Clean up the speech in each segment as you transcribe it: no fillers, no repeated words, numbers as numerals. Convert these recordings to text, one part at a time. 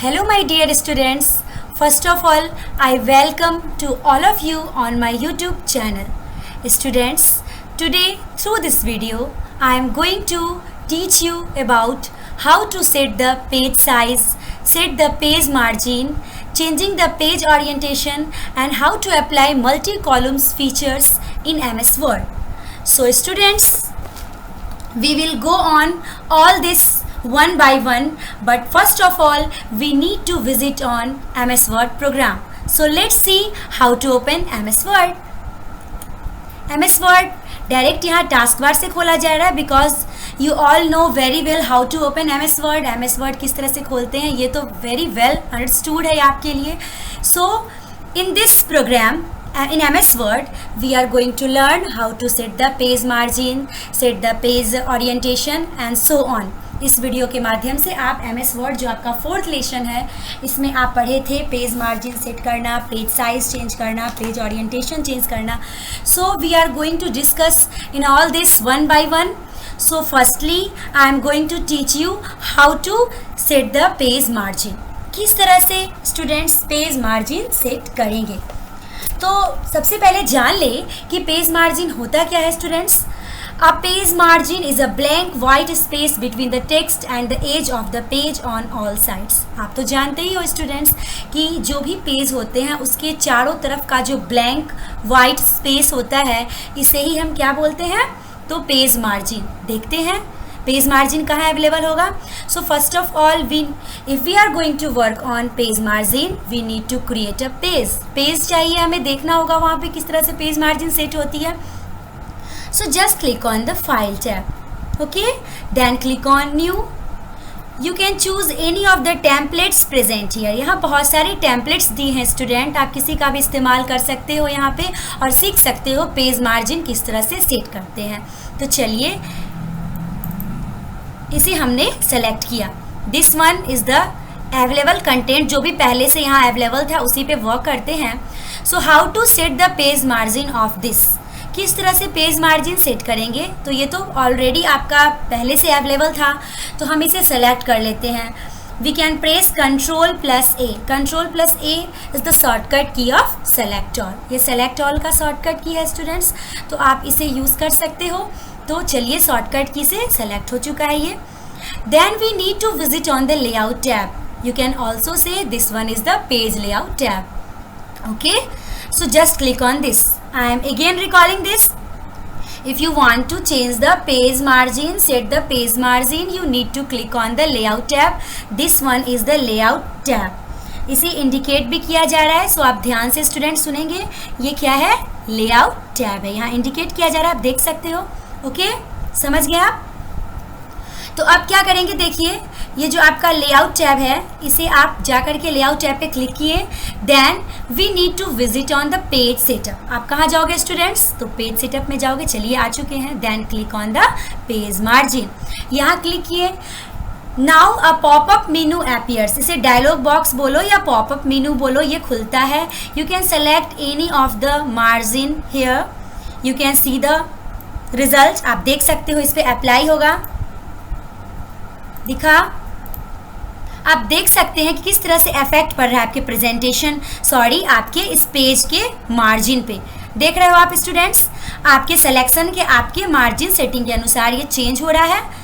Hello my dear students. First of all, I welcome to all of you on my YouTube channel. Students, today through this video, I am going to teach you about how to set the page size, set the page margin, changing the page orientation and how to apply multi-columns features in MS Word. So students, we will go on all this one by one, but first of all we need to visit on MS Word program. So let's see how to open MS Word. MS Word direct यहाँ task bar से खोला जा रहा है because you all know very well how to open MS Word. MS Word किस तरह से खोलते हैं ये तो वेरी वेल अंडरस्टूड है आपके लिए. So in this program in MS Word we are going to learn how to set the page margin, set the page orientation and so on. इस वीडियो के माध्यम से आप MS Word जो आपका 4th लेसन है इसमें आप पढ़े थे पेज मार्जिन सेट करना, पेज साइज चेंज करना, पेज ओरिएंटेशन चेंज करना. So we are going to discuss in all this one by one. So firstly I am going to teach you how to set the page margin. किस तरह से students page margin set करेंगे. तो सबसे पहले जान ले कि पेज मार्जिन होता क्या है students. A page margin is a blank white space between the text and the edge of the page on all sides. आप तो जानते ही हो स्टूडेंट्स कि जो भी पेज होते हैं उसके चारों तरफ का जो ब्लैंक वाइट स्पेस होता है इसे ही हम क्या बोलते हैं, तो पेज मार्जिन. देखते हैं पेज मार्जिन कहाँ अवेलेबल होगा. So first of all if we are going to work on page margin we need to create a page चाहिए. हमें देखना होगा वहाँ पे किस तरह से पेज मार्जिन सेट होती है. So just click on the file tab, okay, then click on new. You can choose any of the templates present here. यहाँ बहुत सारे templates दी हैं स्टूडेंट, आप किसी का भी इस्तेमाल कर सकते हो यहाँ पे और सीख सकते हो पेज मार्जिन किस तरह से सेट करते हैं. तो चलिए इसे हमने सेलेक्ट किया. This one is the available content, जो भी पहले से यहाँ अवेलेबल था उसी पे वर्क करते हैं. So how to set the page margin of this, किस तरह से पेज मार्जिन सेट करेंगे. तो ये तो ऑलरेडी आपका पहले से अवेलेबल था तो हम इसे सेलेक्ट कर लेते हैं. We can press Ctrl+A. Ctrl+A is the shortcut key of select all. ये सेलेक्ट ऑल का शॉर्टकट की है स्टूडेंट्स, तो आप इसे यूज़ कर सकते हो. तो चलिए शॉर्टकट की से सेलेक्ट हो चुका है ये. Then we need to visit on the layout tab. You can also say this one is the page layout tab. Okay, so just click on this. I am again recalling this. If you want to change the page margin, set the page margin, you need to click on the layout tab. This one is the layout tab. इसे indicate भी किया जा रहा है, सो आप ध्यान से student सुनेंगे. ये क्या है, लेआउट टैब है, यहाँ इंडिकेट किया जा रहा है, आप देख सकते हो. ओके, समझ गए आप. तो अब क्या करेंगे, देखिए ये जो आपका लेआउट टैब है इसे आप जाकर के लेआउट टैब पे क्लिक किए. Then we need to visit on the page setup. आप कहाँ जाओगे स्टूडेंट्स, तो पेज सेटअप में जाओगे. चलिए आ चुके हैं. Then click on the page margin, यहाँ क्लिक किए. Now a popup menu appears. इसे डायलॉग बॉक्स बोलो या पॉपअप मेनू बोलो, ये खुलता है. You can select any of the margin here. You can see the result. आप देख सकते हो इस पर अप्लाई होगा. दिखा, आप देख सकते हैं कि किस तरह से इफेक्ट पड़ रहा है आपके प्रेजेंटेशन, सॉरी आपके इस पेज के मार्जिन पे. देख रहे हो आप स्टूडेंट्स, आपके सिलेक्शन के आपके मार्जिन सेटिंग के अनुसार ये चेंज हो रहा है.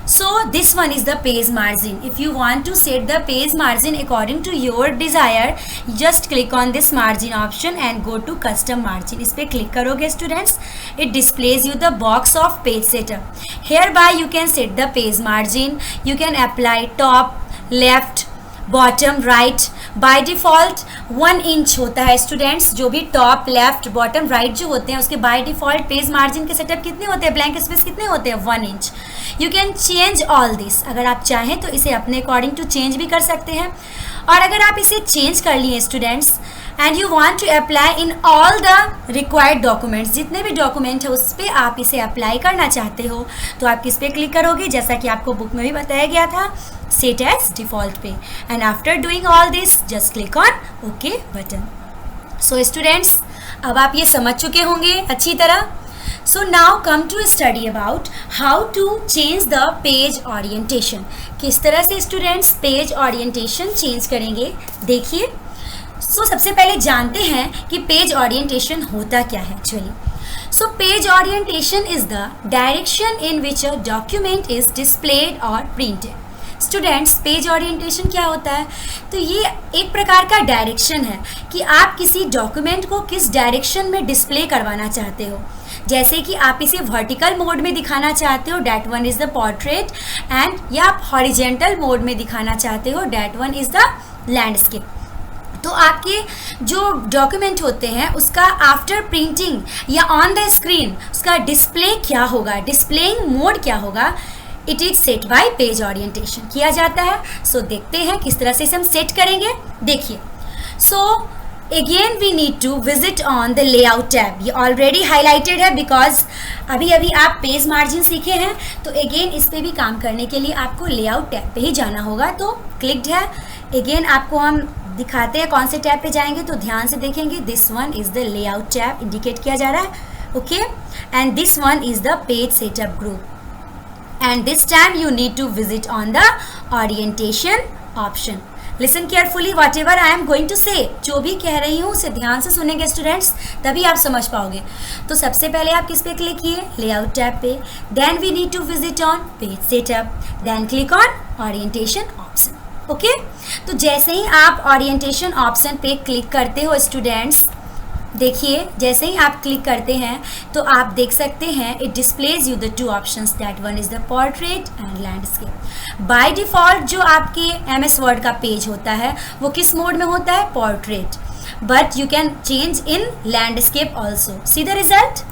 So this one is the page margin. If you want to set the page margin according to your desire, just click on this margin option and go to custom margin. इस पर click करोगे students, it displays you the box of page setup. Hereby you can set the page margin. You can apply top, left, bottom, right. By default 1 inch होता है students. जो भी top, left, bottom, right जो होते हैं उसके by default page margin के setup कितने होते हैं, ब्लैंक स्पेस कितने होते हैं, 1 inch. You can change all this. अगर आप चाहें तो इसे अपने अकॉर्डिंग टू चेंज भी कर सकते हैं. और अगर आप इसे चेंज कर लिए students and you want to apply in all the required documents, जितने भी डॉक्यूमेंट है उस पर आप इसे अप्लाई करना चाहते हो तो आप किस पे क्लिक करोगे, जैसा कि आपको बुक में भी बताया गया था, सेट एज डिफॉल्ट पे. And after doing all this just click on okay button. So students अब आप ये समझ चुके होंगे अच्छी तरह. So now come to study about how to change the page orientation. किस तरह से स्टूडेंट्स पेज ओरिएंटेशन चेंज करेंगे, देखिए। सबसे पहले जानते हैं कि पेज ओरिएंटेशन होता क्या है actually. So page orientation is the direction in which a document is displayed or printed. Students, page orientation क्या होता है? तो ये एक प्रकार का डायरेक्शन है कि आप किसी डॉक्यूमेंट को किस डायरेक्शन में डिस्प्ले करवाना चाहते हो। जैसे कि आप इसे वर्टिकल मोड में दिखाना चाहते हो, that one is the portrait, and या आप हॉरिजेंटल मोड में दिखाना चाहते हो, that one is the landscape. तो आपके जो डॉक्यूमेंट होते हैं उसका आफ्टर प्रिंटिंग या ऑन द स्क्रीन उसका डिस्प्ले क्या होगा, डिस्प्लेइंग मोड क्या होगा, it is set bye page orientation किया जाता है। देखते हैं किस तरह से इसे हम सेट करेंगे। देखिए, again we need to visit on the layout tab. ये ऑलरेडी हाईलाइटेड है बिकॉज अभी अभी आप पेज मार्जिन सीखे हैं, तो अगेन इस पर भी काम करने के लिए आपको लेआउट टैब पे ही जाना होगा। तो क्लिक्ड है। अगेन आपको हम दिखाते हैं कौन से टैब पे जाएंगे, तो ध्यान से देखेंगे। This one is the layout tab indicate किया जा रहा है, okay, and this one is the page setup group, and this time you need to visit on the orientation option. Listen carefully whatever I am going to say. जो भी कह रही हूँ उसे ध्यान से सुनेंगे स्टूडेंट्स, तभी आप समझ पाओगे। तो सबसे पहले आप किस पे क्लिक किए? लेआउट टैब पे। Then we need to visit on page setup, then click on orientation option, okay. तो जैसे ही आप ओरिएंटेशन ऑप्शन पे क्लिक करते हो स्टूडेंट्स, देखिए जैसे ही आप क्लिक करते हैं तो आप देख सकते हैं it displays you the two options, that one is the portrait and landscape. By default जो आपके MS वर्ड का पेज होता है वो किस मोड में होता है? Portrait, but you can change in landscape also. C the result,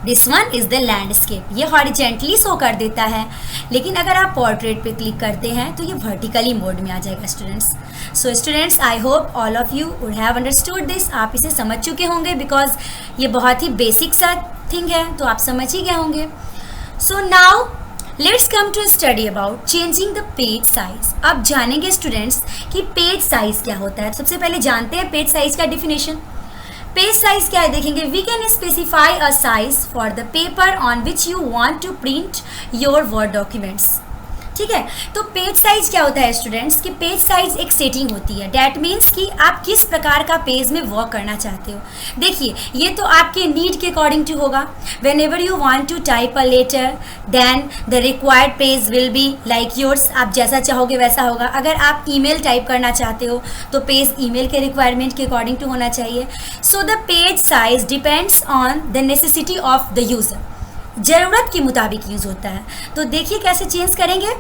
this one is the landscape. ये हॉरिजेंटली शो कर देता है, लेकिन अगर आप पोर्ट्रेट पे क्लिक करते हैं तो ये वर्टिकली मोड में आ जाएगा students. So students, I hope all of you would have understood this. आप इसे समझ चुके होंगे बिकॉज ये बहुत ही बेसिक सा थिंग है, तो आप समझ ही गए होंगे। So now let's come to study about changing the page size. अब जानेंगे स्टूडेंट्स कि पेज साइज क्या होता है। सबसे पहले जानते हैं पेज साइज का डिफिनेशन। पेज साइज क्या है देखेंगे। We can specify a size for the paper on which you want to print your word documents. ठीक है, तो पेज साइज क्या होता है स्टूडेंट्स कि पेज साइज एक सेटिंग होती है, डैट मीन्स कि आप किस प्रकार का पेज में वर्क करना चाहते हो। देखिए, ये तो आपके नीड के अकॉर्डिंग टू होगा। Whenever you want to type a letter, then the required page will be like yours. आप जैसा चाहोगे वैसा होगा। अगर आप ईमेल टाइप करना चाहते हो तो पेज ईमेल के रिक्वायरमेंट के अकॉर्डिंग टू होना चाहिए। So the page size depends on the necessity of the user. ज़रूरत के मुताबिक यूज़ होता है। तो देखिए कैसे चेंज करेंगे।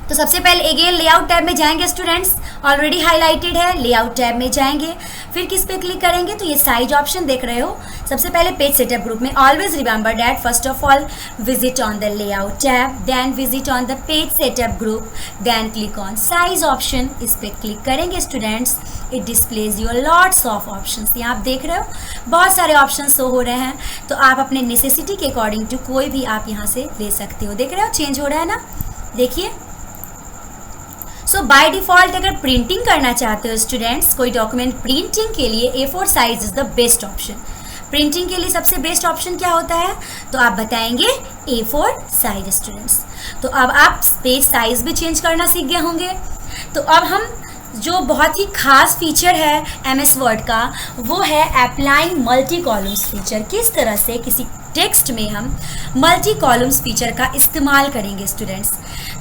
तो सबसे पहले अगेन लेआउट टैब में जाएंगे स्टूडेंट्स, ऑलरेडी हाईलाइटेड है। लेआउट टैब में जाएंगे, फिर किस पे क्लिक करेंगे तो ये साइज ऑप्शन देख रहे हो। सबसे पहले पेज सेटअप ग्रुप में always remember that first of all visit on the layout tab, then visit on the page setup group, then click on size option. इस पे क्लिक करेंगे students, it displays your lots of options. यहाँ आप देख रहे हो बहुत सारे ऑप्शन शो हो रहे हैं, तो आप अपने नेसेसिटी के अकॉर्डिंग टू कोई भी आप यहाँ से ले सकते हो। देख रहे हो चेंज हो रहा है ना, देखिए। सो बाय डिफ़ॉल्ट अगर प्रिंटिंग करना चाहते हो स्टूडेंट्स, कोई डॉक्यूमेंट प्रिंटिंग के लिए A4 size is the best option. Printing के लिए सबसे बेस्ट ऑप्शन क्या होता है तो आप बताएंगे A4 साइज स्टूडेंट्स। तो अब आप पेज साइज भी चेंज करना सीख गए होंगे। तो अब हम जो बहुत ही खास फीचर है MS वर्ड का वो है अप्लाइंग मल्टी कॉलम्स फीचर। किस तरह से किसी टेक्स्ट में हम मल्टी कॉलम्स फीचर का इस्तेमाल करेंगे स्टूडेंट्स।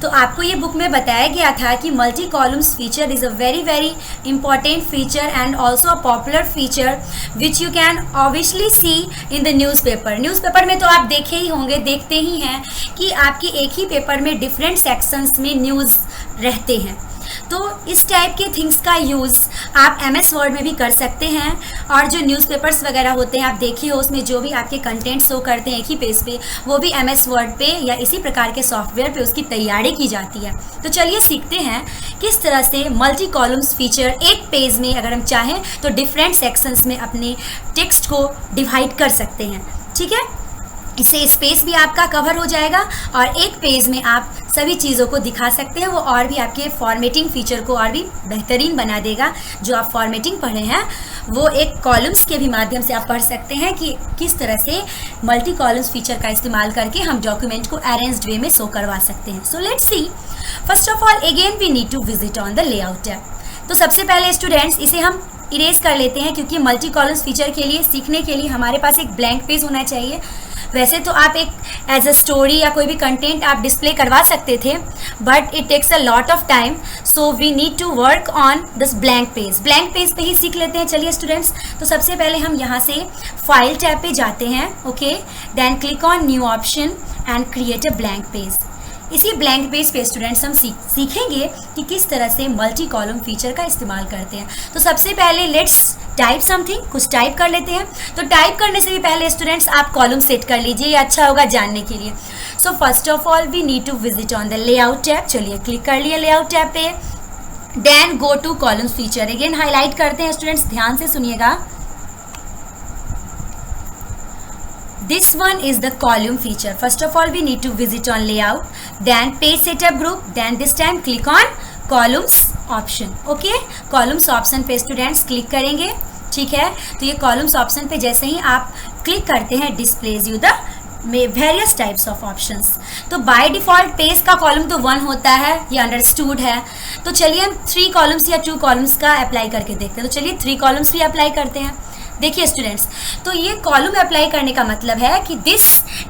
तो आपको ये बुक में बताया गया था कि multi columns feature is a very important feature and also a popular feature which you can obviously see in the newspaper. Newspaper में तो आप देखे ही होंगे, देखते ही हैं कि आपके एक ही पेपर में डिफरेंट सेक्शंस में न्यूज़ रहते हैं। तो इस टाइप के थिंग्स का यूज़ आप MS वर्ड में भी कर सकते हैं। और जो न्यूज़पेपर्स वगैरह होते हैं आप देखिए हो, उसमें जो भी आपके कंटेंट शो करते हैं एक ही पेज पे, वो भी MS वर्ड पे या इसी प्रकार के सॉफ्टवेयर पे उसकी तैयारी की जाती है। तो चलिए सीखते हैं किस तरह से मल्टी कॉलम्स फीचर एक पेज में अगर हम चाहें तो डिफरेंट सेक्शंस में अपने टेक्स्ट को डिवाइड कर सकते हैं। ठीक है, इससे स्पेस भी आपका कवर हो जाएगा और एक पेज में आप सभी चीज़ों को दिखा सकते हैं। वो और भी आपके फॉर्मेटिंग फीचर को और भी बेहतरीन बना देगा। जो आप फॉर्मेटिंग पढ़े हैं वो एक कॉलम्स के भी माध्यम से आप पढ़ सकते हैं कि किस तरह से मल्टी कॉलम्स फीचर का इस्तेमाल करके हम डॉक्यूमेंट को अरेंज्ड वे में शो करवा सकते हैं। So let's see, first of all again we need to visit on the layout tab. तो सबसे पहले स्टूडेंट्स इसे हम इरेज कर लेते हैं, क्योंकि मल्टी कॉलम्स फीचर के लिए सीखने के लिए हमारे पास एक ब्लैंक पेज होना चाहिए। वैसे तो आप एक एज अ स्टोरी या कोई भी कंटेंट आप डिस्प्ले करवा सकते थे, but it takes a lot of time, so we need to work on this blank page. Blank page पे ही सीख लेते हैं। चलिए स्टूडेंट्स, तो सबसे पहले हम यहाँ से फाइल टैब पे जाते हैं। Okay, then click on new option and create a blank page. इसी ब्लैंक पेज पे स्टूडेंट्स हम सीखेंगे कि किस तरह से मल्टी कॉलम फीचर का इस्तेमाल करते हैं। तो सबसे पहले लेट्स टाइप समथिंग, कुछ टाइप कर लेते हैं। तो टाइप करने से भी पहले स्टूडेंट्स आप कॉलम सेट कर लीजिए, ये अच्छा होगा जानने के लिए। So first of all we need to visit on the layout tab. चलिए क्लिक कर लिए लेआउट टैब पे, then go to columns feature. Again highlight करते हैं स्टूडेंट्स, ध्यान से सुनिएगा। This one is the column feature. First of all, we need to visit on layout, then page setup group, then this time click on columns option. Okay, columns option पे students click करेंगे। ठीक है, तो ये columns option पे जैसे ही आप click करते हैं displays you the various types of options. तो बाय डिफॉल्ट पेज का कॉलम तो 1 होता है, ये अंडरस्टूड है। तो चलिए हम 3 कॉलम्स या 2 कॉलम्स का अप्लाई करके देखते हैं। तो चलिए 3 कॉलम्स भी अप्लाई करते हैं। देखिए स्टूडेंट्स, तो ये कॉलम अप्लाई करने का मतलब है कि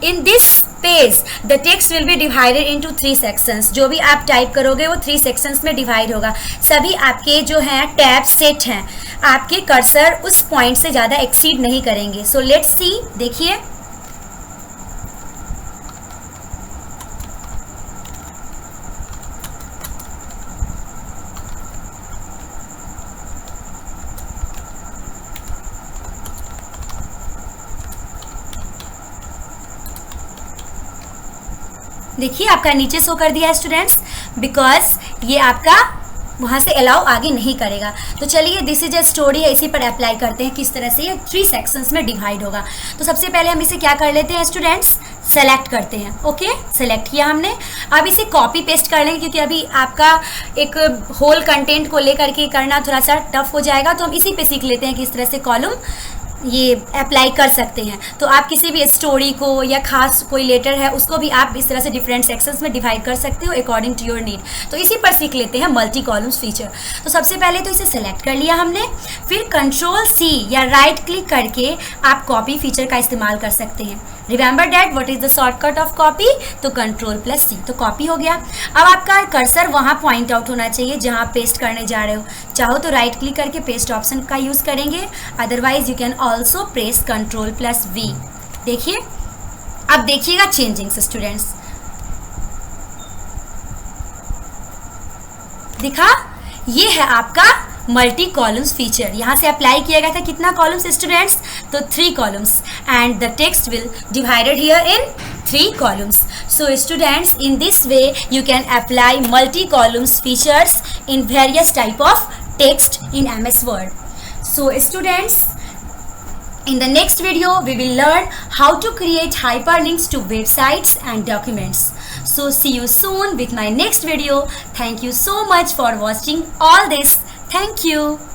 in this page the text will be divided into 3 sections. जो भी आप टाइप करोगे वो 3 सेक्शंस में डिवाइड होगा। सभी आपके जो हैं टैब सेट हैं, आपके कर्सर उस पॉइंट से ज़्यादा एक्सीड नहीं करेंगे। सो लेट्स सी, देखिए देखिए आपका नीचे शो कर दिया है स्टूडेंट्स, बिकॉज ये आपका वहाँ से अलाउ आगे नहीं करेगा। तो चलिए दिस इज अ स्टोरी है, इसी पर अप्लाई करते हैं किस तरह से ये 3 सेक्शंस में डिवाइड होगा। तो सबसे पहले हम इसे क्या कर लेते हैं स्टूडेंट्स, सेलेक्ट करते हैं। ओके, सेलेक्ट किया हमने। अब इसे कॉपी पेस्ट कर लेंगे, क्योंकि अभी आपका एक होल कंटेंट को लेकर के करना थोड़ा सा टफ हो जाएगा। तो हम इसी पे सीख लेते हैं कि इस तरह से कॉलम ये अप्लाई कर सकते हैं। तो आप किसी भी स्टोरी को या खास कोई लेटर है उसको भी आप इस तरह से डिफरेंट सेक्शंस में डिवाइड कर सकते हो अकॉर्डिंग टू योर नीड। तो इसी पर सीख लेते हैं मल्टी कॉलम्स फीचर। तो सबसे पहले तो इसे सेलेक्ट कर लिया हमने, फिर कंट्रोल C या राइट क्लिक करके आप कॉपी फीचर का इस्तेमाल कर सकते हैं। Remember that what is the shortcut of copy, तो Ctrl+C, तो कॉपी हो गया। अब आपका कर्सर वहाँ पॉइंट आउट होना चाहिए जहाँ पेस्ट करने जा रहे हो। चाहो तो राइट क्लिक करके पेस्ट ऑप्शन का यूज़ करेंगे, otherwise you can also press Ctrl+V। देखिए, अब देखिएगा चेंजिंग्स स्टूडेंट्स, दिखा, ये है आपका मल्टी कॉलम्स फीचर। यहाँ से अप्लाई किया गया था कितना कॉलम्स स्टूडेंट्स, तो 3 columns, and the text will divided here in 3 columns. So students, in this way you can apply multi columns features in various type of text in MS Word. So students, in the next video we will learn how to create hyperlinks to websites and documents. So see you soon with my next video. Thank you so much for watching all this. Thank you.